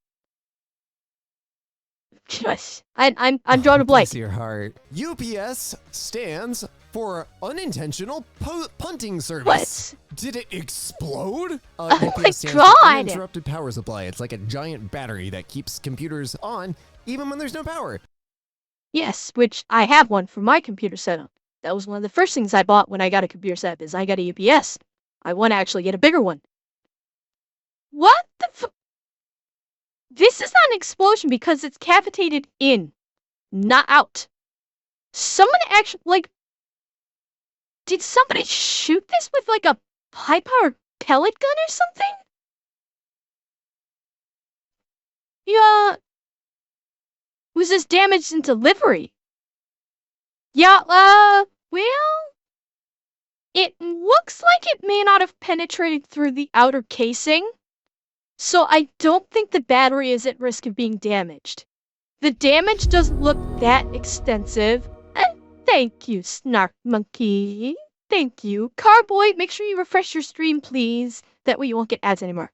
I'm drawing a blank. Bless your heart. UPS stands for unintentional punting service. What? Did it explode? Oh UPS my stands for God. uninterrupted power supply. It's like a giant battery that keeps computers on even when there's no power. Yes, which I have one for my computer setup. That was one of the first things I bought when I got a computer setup is I got a UPS. I want to actually get a bigger one. What the f- This is not an explosion because it's cavitated in, not out. Someone actually, like, did somebody shoot this with, like, a high-powered pellet gun or something? Yeah. Was this damaged in delivery? Yeah, well, it looks like it may not have penetrated through the outer casing, so I don't think the battery is at risk of being damaged. The damage doesn't look that extensive. Thank you, Snark Monkey. Thank you. Carboy, make sure you refresh your stream, please. That way you won't get ads anymore.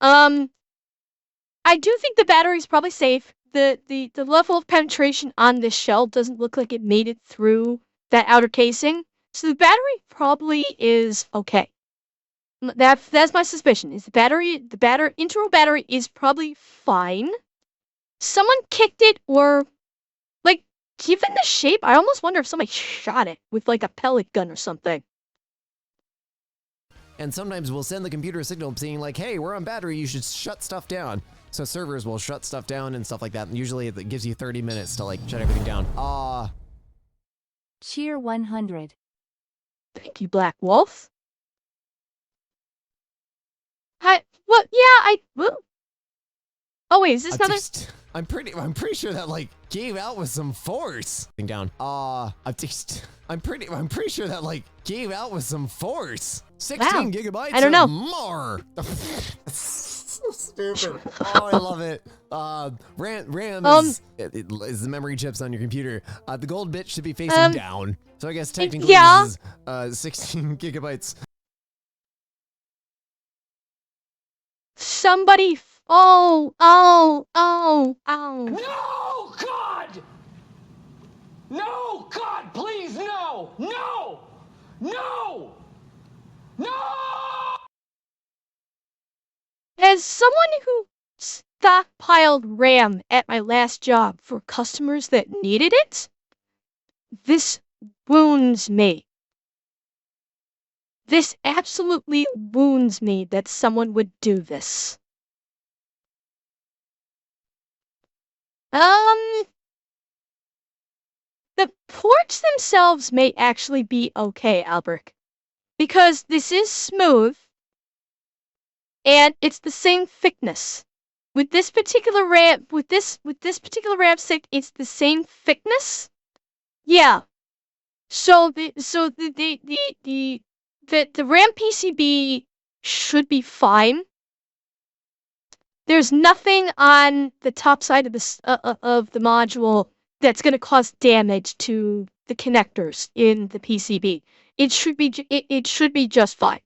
I do think the battery's probably safe. The level of penetration on this shell doesn't look like it made it through that outer casing. So the battery probably is okay. That's my suspicion. Is the internal battery is probably fine. Someone kicked it, or like, given the shape, I almost wonder if somebody shot it with like a pellet gun or something. And sometimes we'll send the computer a signal saying like, hey, we're on battery, you should shut stuff down. So servers will shut stuff down and stuff like that. And usually it gives you 30 minutes to like shut everything down. Cheer 100. Thank you, Black Wolf. Hi. What? Yeah, well. Oh wait, is this another? I'm pretty sure that like gave out with some force. Down. I'm pretty sure that like gave out with some force. 16 gigabytes. I don't know. More. So stupid. Oh, I love it. RAM is the memory chips on your computer. The gold bit should be facing down. So I guess technically this is 16 gigabytes. Somebody. Oh, oh, oh, oh. No, God! No, God, please, no! No! No! No! As someone who stockpiled RAM at my last job for customers that needed it, this wounds me. This absolutely wounds me that someone would do this. The ports themselves may actually be okay, Albert, because this is smooth, and it's the same thickness. With this particular RAM, with this particular RAM stick, it's the same thickness. Yeah. So the RAM PCB should be fine. There's nothing on the top side of the module that's going to cause damage to the connectors in the PCB. It should be just fine.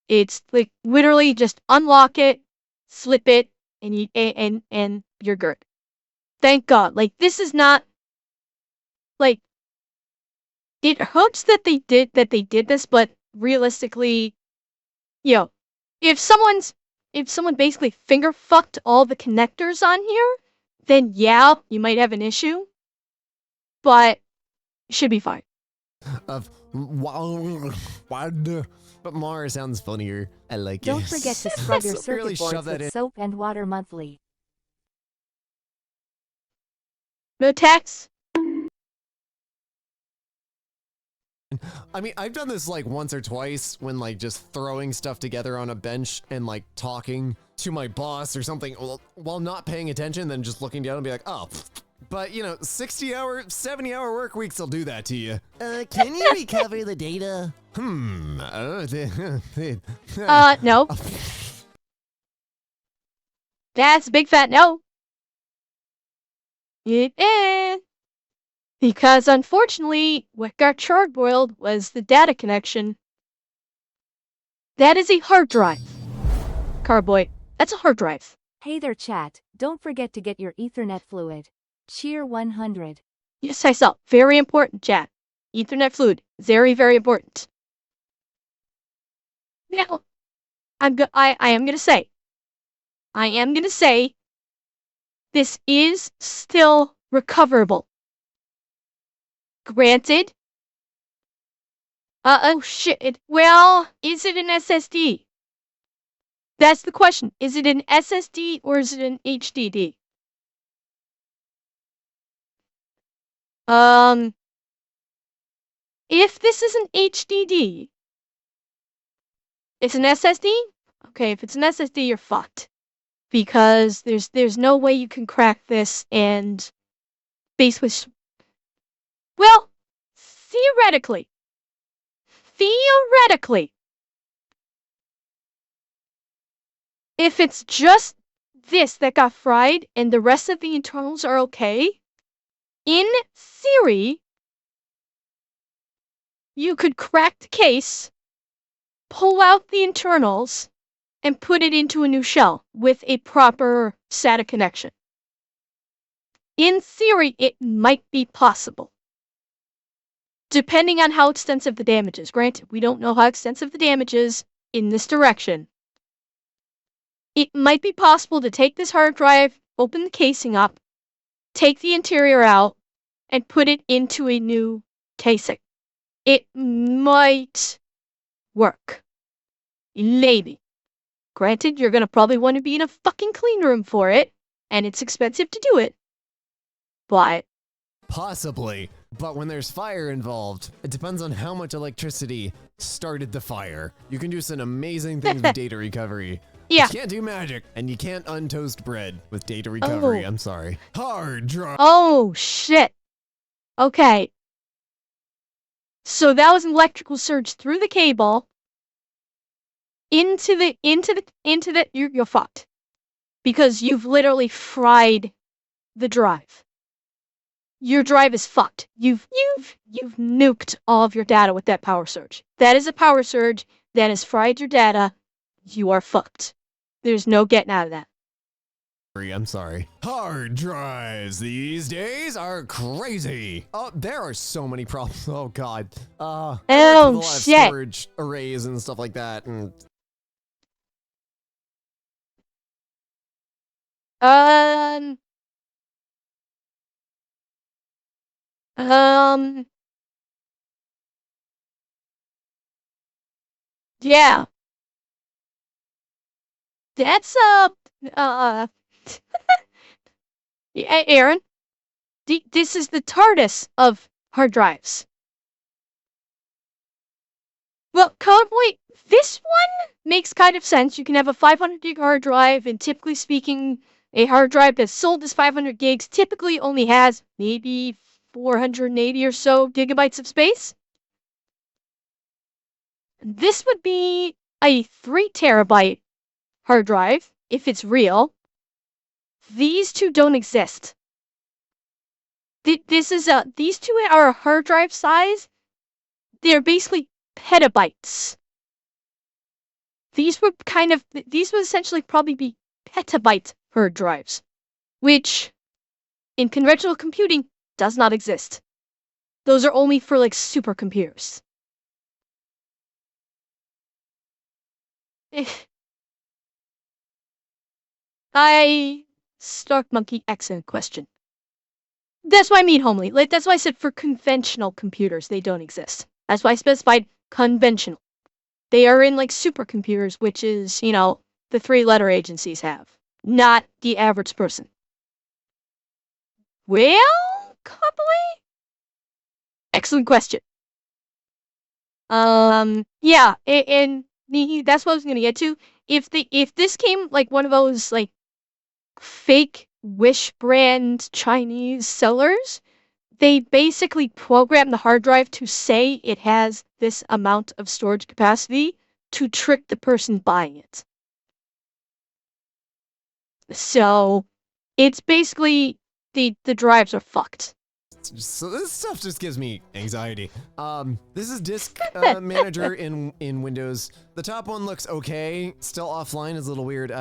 It's like literally just unlock it, slip it, and you're good. Thank God. Like, this is not like, it hurts that they did this, but realistically, you know, if someone basically finger fucked all the connectors on here, then yeah, you might have an issue. But it should be fine. But Mara sounds funnier. I like it. Don't forget to scrub your So really circuit shove boards that in. with soap and water monthly. No tax. I mean, I've done this like once or twice when like just throwing stuff together on a bench and like talking to my boss or something while not paying attention, then just looking down and be like, oh. But you know, 60-hour, 70-hour work weeks will do that to you. Can you recover the data? No. That's a big fat no. It is. Because unfortunately, what got charbroiled was the data connection. That is a hard drive. Carboy, that's a hard drive. Hey there, chat. Don't forget to get your Ethernet fluid. Cheer 100. Yes, I saw. Very important, chat. Ethernet fluid. Very, very important. Now, I am gonna say, this is still recoverable. Granted. Oh shit. Well, is it an SSD? That's the question. Is it an SSD or is it an HDD? If this is an HDD, it's an SSD? Okay, if it's an SSD, you're fucked. Because there's no way you can crack this and basically... Well, theoretically, if it's just this that got fried and the rest of the internals are okay, in theory, you could crack the case, pull out the internals, and put it into a new shell with a proper SATA connection. In theory, it might be possible. Depending on how extensive the damage is. Granted, we don't know how extensive the damage is in this direction. It might be possible to take this hard drive, open the casing up, take the interior out, and put it into a new casing. It might work. Maybe. Granted, you're gonna probably want to be in a fucking clean room for it, and it's expensive to do it. But... Possibly. But when there's fire involved, it depends on how much electricity started the fire. You can do some amazing things with data recovery. Yeah. You can't do magic, and you can't untoast bread with data recovery. Oh. I'm sorry. Hard drive. Oh, shit. Okay. So that was an electrical surge through the cable into the you're fucked. Because you've literally fried the drive. Your drive is fucked. You've nuked all of your data with that power surge. That is a power surge that has fried your data. You are fucked. There's no getting out of that. I'm sorry. Hard drives these days are crazy. Oh, there are so many problems. Oh god. I worked with a lot of shit. storage arrays and stuff like that, and Um, um, yeah. That's, uh, Aaron, this is the TARDIS of hard drives. Well, Cowboy, this one makes kind of sense. You can have a 500 gig hard drive, and typically speaking, a hard drive that's sold as 500 gigs typically only has maybe 480 or so gigabytes of space. This would be a 3 terabyte hard drive, if it's real. These two don't exist. These two are a hard drive size. They're basically petabytes. These would essentially probably be petabyte hard drives, which in conventional computing does not exist. Those are only for like supercomputers. Stark Monkey, excellent question. That's why I mean homely. Like, that's why I said for conventional computers, they don't exist. That's why I specified conventional. They are in like supercomputers, which is, the 3-letter agencies have, not the average person. Well, Copley? Excellent question. Yeah, and that's what I was gonna get to. If this came like one of those like fake Wish brand Chinese sellers, they basically program the hard drive to say it has this amount of storage capacity to trick the person buying it. So it's basically the drives are fucked. so this stuff just gives me anxiety. This is Disk Manager in Windows. The top one looks okay. Still offline is a little weird.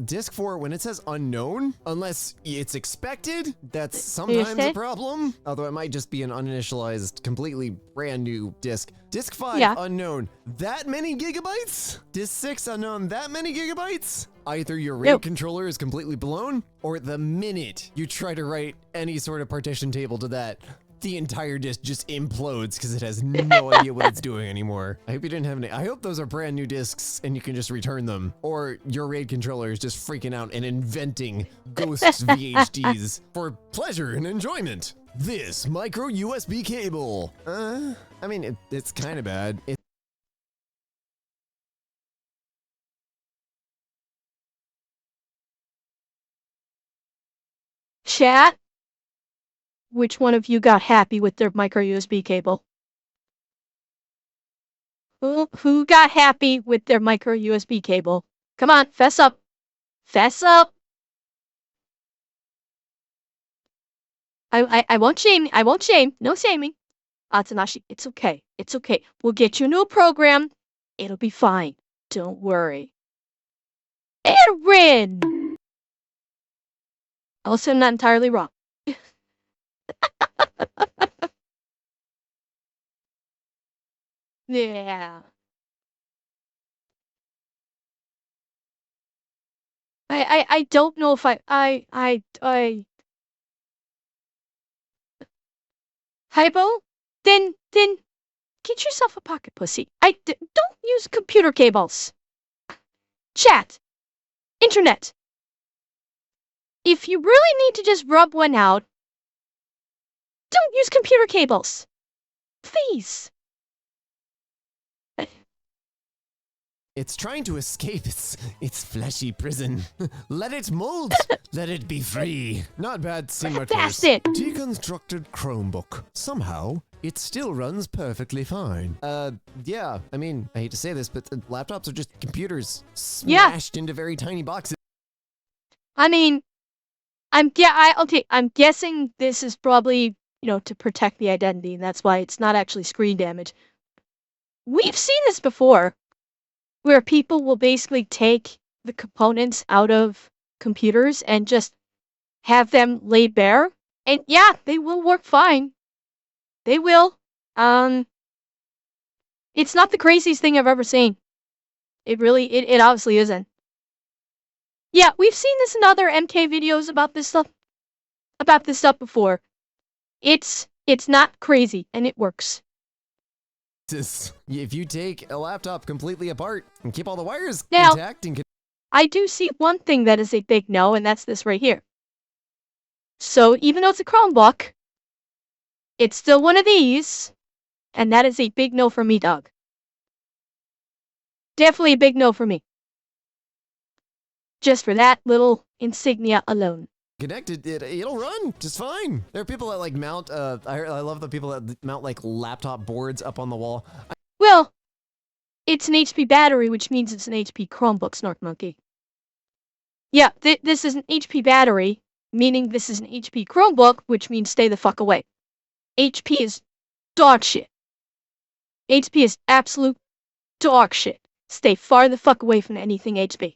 Disk 4, when it says unknown, unless it's expected, that's sometimes a problem. Although it might just be an uninitialized, completely brand new disk. Disk 5, unknown. That many gigabytes? Disk 6, unknown. That many gigabytes? Either your RAID controller is completely blown, or the minute you try to write any sort of partition table to that, the entire disk just implodes because it has no idea what it's doing anymore. I hope you didn't have any. I hope those are brand new disks and you can just return them. Or your RAID controller is just freaking out and inventing ghosts VHDs for pleasure and enjoyment. This micro USB cable. I mean, it's kind of bad. Chat? Which one of you got happy with their micro USB cable? Who got happy with their micro USB cable? Come on, fess up. Fess up. I won't shame. I won't shame. No shaming. Atanashi, it's okay. It's okay. We'll get you a new program. It'll be fine. Don't worry. Aaron! Also not entirely wrong. Yeah. I don't know if Hypo? Then get yourself a pocket pussy. Don't use computer cables. Chat. Internet. If you really need to just rub one out, don't use computer cables. Please. It's trying to escape its fleshy prison. Let it mold. Let it be free. Not bad cinematography. That's it. Deconstructed Chromebook. Somehow, it still runs perfectly fine. Yeah. I mean, I hate to say this, but laptops are just computers smashed into very tiny boxes. I mean, I'm guessing this is probably, to protect the identity, and that's why it's not actually screen damage. We've seen this before, where people will basically take the components out of computers and just have them laid bare. And yeah, they will work fine. They will. It's not the craziest thing I've ever seen. It obviously isn't. Yeah, we've seen this in other MK videos about this stuff before. It's not crazy, and it works. If you take a laptop completely apart and keep all the wires Now, intact and I do see one thing that is a big no, and that's this right here. So even though it's a Chromebook, it's still one of these, and that is a big no for me, dog. Definitely a big no for me. Just for that little insignia alone. connected, it'll run just fine. There are people that like mount, I love the people that mount like laptop boards up on the wall. Well, it's an HP battery, which means it's an HP Chromebook, Snark Monkey. Yeah, this is an HP battery, meaning this is an HP Chromebook, which means stay the fuck away. HP is dog shit. HP is absolute dog shit. Stay far the fuck away from anything HP.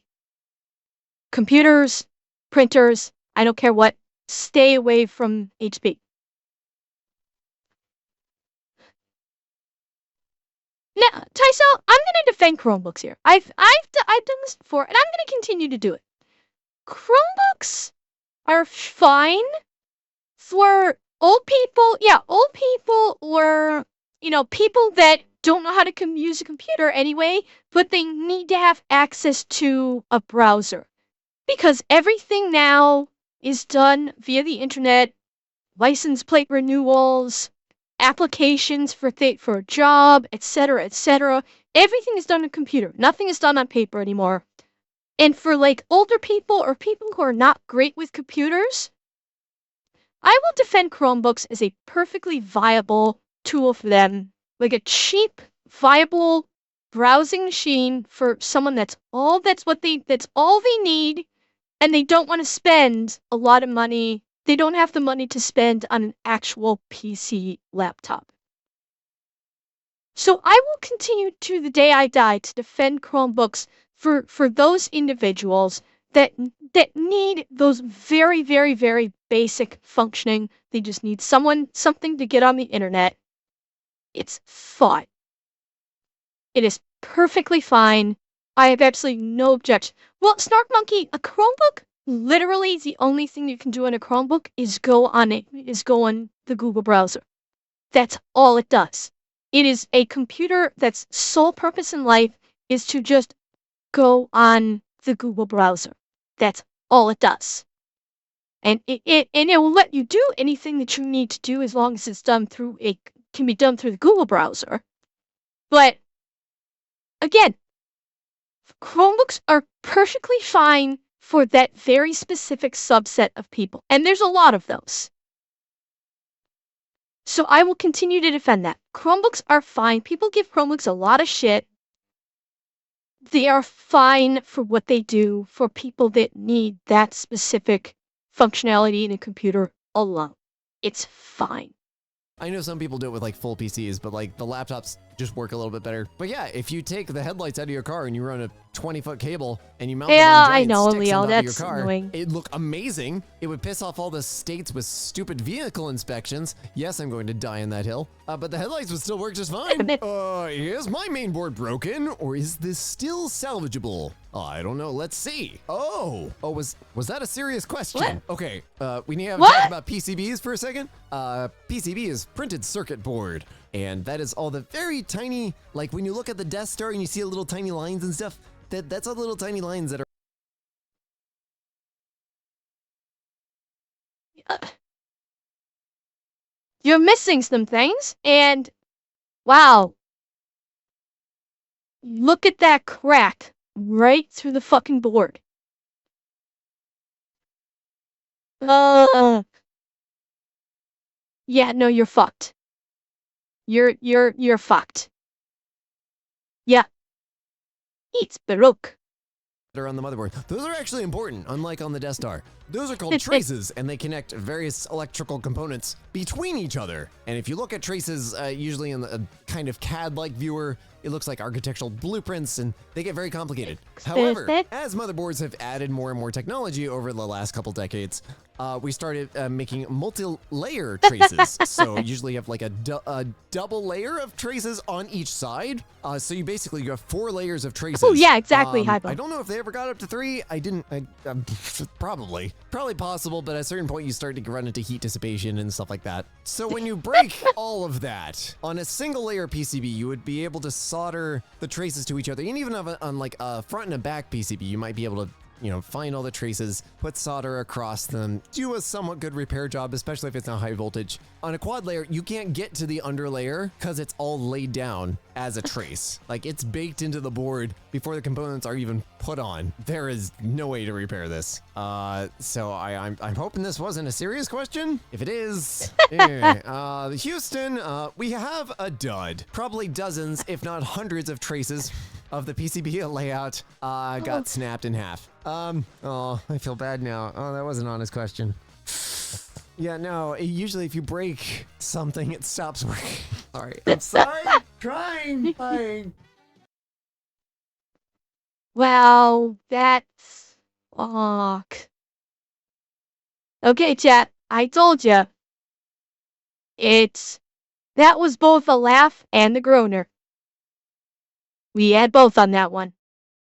Computers, printers, I don't care what, stay away from HP. Now, Tyso, I'm gonna defend Chromebooks here. I've done this before, and I'm gonna continue to do it. Chromebooks are fine for old people. Yeah, old people or, people that don't know how to use a computer anyway, but they need to have access to a browser. Because everything now is done via the internet, license plate renewals, applications for a job, etc., etc. Everything is done on a computer. Nothing is done on paper anymore. And for like older people or people who are not great with computers, I will defend Chromebooks as a perfectly viable tool for them. Like a cheap, viable browsing machine for someone that's all they need, and they don't want to spend a lot of money. They don't have the money to spend on an actual PC laptop. So I will continue to the day I die to defend Chromebooks for those individuals that need those very, very, very basic functioning. They just need something to get on the internet. It's fine. It is perfectly fine. I have absolutely no objection. Well, Snark Monkey, a Chromebook, literally the only thing you can do on a Chromebook is go on the Google browser. That's all it does. It is a computer that's sole purpose in life is to just go on the Google browser. That's all it does. And it will let you do anything that you need to do as long as it's can be done through the Google browser. But again, Chromebooks are perfectly fine for that very specific subset of people. And there's a lot of those. So I will continue to defend that. Chromebooks are fine. People give Chromebooks a lot of shit. They are fine for what they do for people that need that specific functionality in a computer alone. It's fine. I know some people do it with like full PCs, but like the laptops just work a little bit better. But yeah, if you take the headlights out of your car and you run a 20-foot cable and you mount them on giant sticks Leo, on top of your that's car, annoying. it'd look amazing. It would piss off all the states with stupid vehicle inspections. Yes, I'm going to die in that hill. But the headlights would still work just fine. Is my main board broken, or is this still salvageable? I don't know. Let's see. Was that a serious question? What? Okay, we need to have a talk about PCBs for a second. PCB is printed circuit board, and that is all the very tiny, like when you look at the Death Star and you see a little tiny lines and stuff, that's all the little tiny lines that are You're missing some things, and wow. Look at that crack right through the fucking board. Yeah, no, you're fucked. You're fucked. Yeah. It's Baroque. are on the motherboard. Those are actually important, unlike on the Death Star. Those are called traces, and they connect various electrical components between each other. And if you look at traces, usually in a kind of CAD-like viewer, it looks like architectural blueprints, and they get very complicated. However, as motherboards have added more and more technology over the last couple decades, we started making multi-layer traces. So usually you have like a double layer of traces on each side. So you basically have 4 layers of traces. Oh yeah, exactly. I don't know if they ever got up to 3. I didn't. Probably possible, but at a certain point you start to run into heat dissipation and stuff like that. So when you break all of that on a single layer PCB, you would be able to solder the traces to each other. And even on like a front and a back PCB, you might be able to, you know, find all the traces, put solder across them, do a somewhat good repair job, especially if it's not high voltage. On a quad layer, you can't get to the underlayer because it's all laid down as a trace. Like, it's baked into the board before the components are even put on. There is no way to repair this. So I'm hoping this wasn't a serious question. If it is, Houston, we have a dud. Probably dozens, if not hundreds of traces of the PCB layout got snapped in half. Oh, I feel bad now. Oh, that was an honest question. Yeah, no, usually if you break something, it stops working. All right, I'm sorry. Trying. Fine. Well, that's fuck. Okay, chat. I told ya. That was both a laugh and a groaner. We had both on that one.